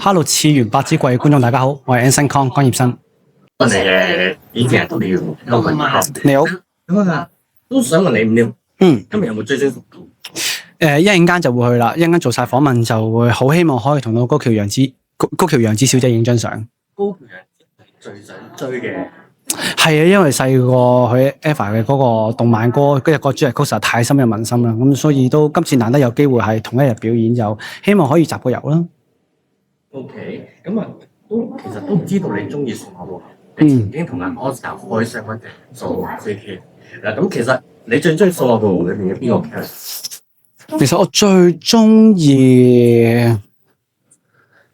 Hello，次元百子櫃嘅觀眾大家好，我係 Anson Kong 江業生。我哋以前都聊多個你好，咁啊，都想問你唔今日有冇追星？一陣間就會去啦，一陣間做晒訪問就會好希望可以同到高橋洋子小姐影張相。高橋洋子最想追嘅係啊，因為細個佢 EVA 嘅嗰個動漫歌，嗰個主題曲實在太深入民心啦，咁所以都今次難得有機會係同一日表演，就希望可以集個遊啦。OK，咁啊，其實都知道你中意數碼暴龍，你曾經同阿 Oscar 開箱嗰隻數碼 JK。嗱，咁其實你最中意數碼暴龍裏面嘅邊個 character？其實我最中意，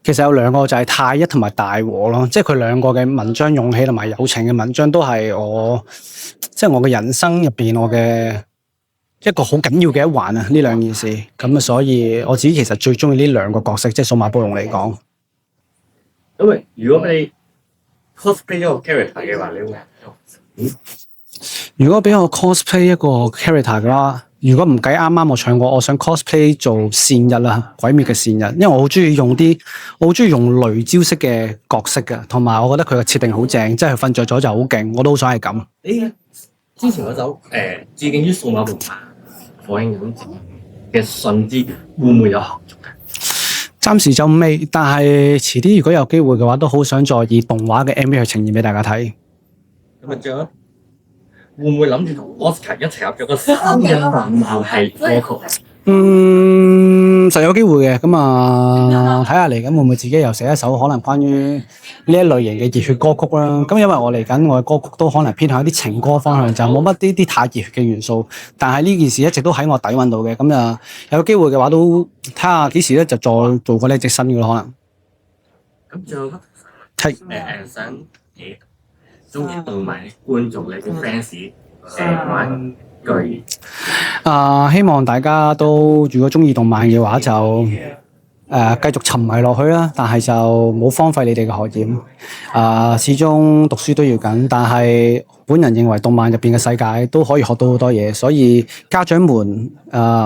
其實有兩個就係太一同埋大和咯，即係佢兩個嘅文章勇氣同埋友情嘅文章都係我，即係我嘅人生入邊我嘅一個好緊要嘅一環啊！呢兩件事，咁啊，所以我自己其實最中意呢兩個角色，即係數碼暴龍嚟講。因為如果你 cosplay 一個 character 嘅話，你會如果俾我 cosplay 一個 character 嘅話，如果唔計啱啱我唱過，我想 cosplay 做善日啦，鬼滅嘅善日，因為我好中意用雷招式嘅角色嘅，同埋我覺得佢嘅設定好正，即係佢瞓着咗就好勁，我都好想係咁。你之前嗰首致敬於數碼暴龍火影忍者嘅信之會唔會有後續嘅？暫時就未，但係遲啲如果有機會嘅話，都好想再以動畫嘅 MV 去呈現俾大家睇。咁啊，仲有會唔會諗住同 Oscar 一齊合作個3人漫係歌曲？實有機會嘅，咁啊睇下嚟緊會唔會自己又寫一首可能關於呢一類型嘅熱血歌曲啦。咁因為我嚟緊我嘅歌曲都可能偏向一啲情歌方向，就冇乜啲太熱血嘅元素。但係呢件事一直都喺我底蘊度嘅，咁啊有機會嘅話都睇下幾時咧就再做過呢隻新嘅咯，可能。咁仲有係想中意動漫觀眾你啲 fans 玩句。希望大家都如果中意動漫嘅話就繼續沉迷落去啦，但係就冇荒廢你哋嘅學業。始終讀書都要緊，但係本人認為動漫入邊嘅世界都可以學到好多嘢，所以家長們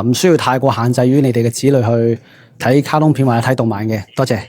唔需要太過限制於你哋嘅子女去睇卡通片或者睇動漫嘅。多謝。